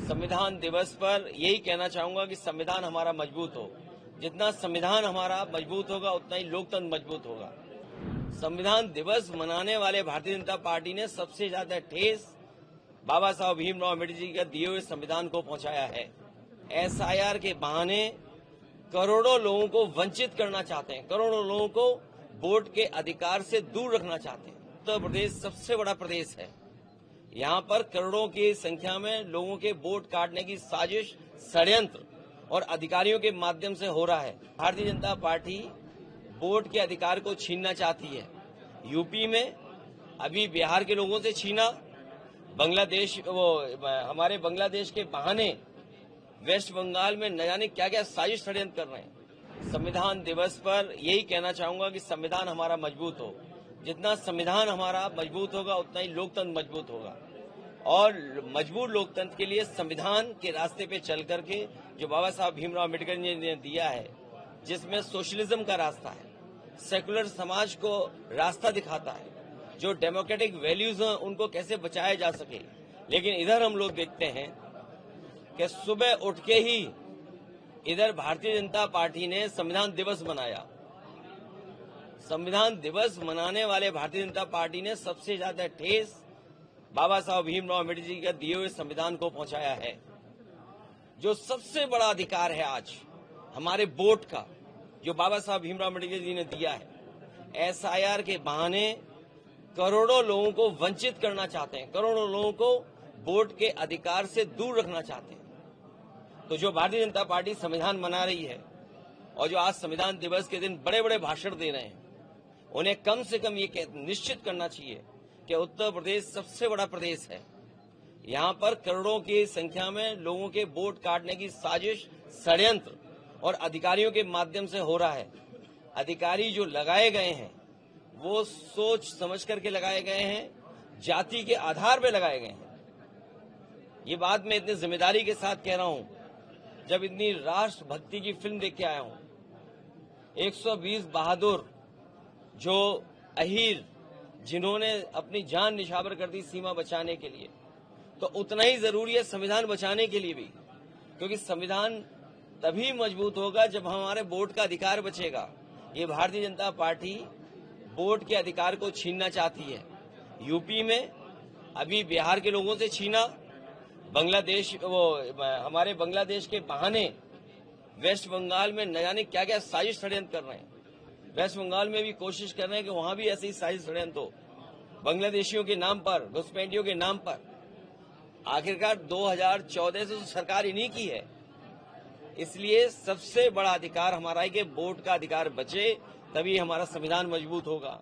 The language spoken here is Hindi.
संविधान दिवस पर यही कहना चाहूंगा कि संविधान हमारा मजबूत हो। जितना संविधान हमारा मजबूत होगा उतना ही लोकतंत्र मजबूत होगा। संविधान दिवस मनाने वाले भारतीय जनता पार्टी ने सबसे ज्यादा ठेस बाबा साहब भीमराव अम्बेडकर जी का दिए हुए संविधान को पहुंचाया है। एसआईआर के बहाने करोड़ों लोगों को वंचित करना चाहते हैं, करोड़ों लोगों को वोट के अधिकार से दूर रखना चाहते हैं। उत्तर प्रदेश सबसे बड़ा प्रदेश है। यहाँ पर करोड़ों की संख्या में लोगों के वोट काटने की साजिश, षड्यंत्र और अधिकारियों के माध्यम से हो रहा है। भारतीय जनता पार्टी वोट के अधिकार को छीनना चाहती है। यूपी में अभी बिहार के लोगों से छीना, हमारे बांग्लादेश के बहाने वेस्ट बंगाल में न जाने क्या क्या साजिश षड्यंत्र कर रहे हैं। संविधान दिवस पर यही कहना चाहूंगा कि संविधान हमारा मजबूत हो। जितना संविधान हमारा मजबूत होगा उतना ही लोकतंत्र मजबूत होगा। और मजबूत लोकतंत्र के लिए संविधान के रास्ते पे चल करके जो बाबा साहब भीमराव अम्बेडकर जी ने दिया है, जिसमें सोशलिज्म का रास्ता है, सेकुलर समाज को रास्ता दिखाता है, जो डेमोक्रेटिक वैल्यूज हैं उनको कैसे बचाया जा सके। लेकिन इधर हम लोग देखते हैं कि सुबह उठ के ही इधर भारतीय जनता पार्टी ने संविधान दिवस मनाया। संविधान दिवस मनाने वाले भारतीय जनता पार्टी ने सबसे ज्यादा ठेस बाबा साहब भीमराव अम्बेडकर जी का दिए हुए संविधान को पहुंचाया है। जो सबसे बड़ा अधिकार है आज हमारे वोट का, जो बाबा साहब भीमराव अम्बेडकर जी ने दिया है, एसआईआर के बहाने करोड़ों लोगों को वंचित करना चाहते हैं, करोड़ों लोगों को वोट के अधिकार से दूर रखना चाहते हैं। तो जो भारतीय जनता पार्टी संविधान मना रही है और जो आज संविधान दिवस के दिन बड़े बड़े भाषण दे रहे हैं, उन्हें कम से कम ये निश्चित करना चाहिए कि उत्तर प्रदेश सबसे बड़ा प्रदेश है। यहाँ पर करोड़ों की संख्या में लोगों के वोट काटने की साजिश, षड्यंत्र और अधिकारियों के माध्यम से हो रहा है। अधिकारी जो लगाए गए हैं वो सोच समझ करके लगाए गए हैं, जाति के आधार पर लगाए गए हैं। ये बात मैं इतनी जिम्मेदारी के साथ कह रहा हूं, जब इतनी राष्ट्रभक्ति की फिल्म देख के आया हूं। 120 बहादुर जो अहीर, जिन्होंने अपनी जान निछावर कर दी सीमा बचाने के लिए, तो उतना ही जरूरी है संविधान बचाने के लिए भी, क्योंकि संविधान तभी मजबूत होगा जब हमारे वोट का अधिकार बचेगा। ये भारतीय जनता पार्टी वोट के अधिकार को छीनना चाहती है। यूपी में अभी बिहार के लोगों से छीना, हमारे बांग्लादेश के बहाने वेस्ट बंगाल में न जाने क्या क्या साजिश षड्यंत्र कर रहे हैं। वेस्ट बंगाल में भी कोशिश कर रहे हैं कि वहां भी ऐसे ही साजिश षड्यंत्र हो, बांग्लादेशियों के नाम पर, घुसपैठियों के नाम पर। आखिरकार 2014 से तो सरकार इन्हीं की है। इसलिए सबसे बड़ा अधिकार हमारा है कि वोट का अधिकार बचे, तभी हमारा संविधान मजबूत होगा।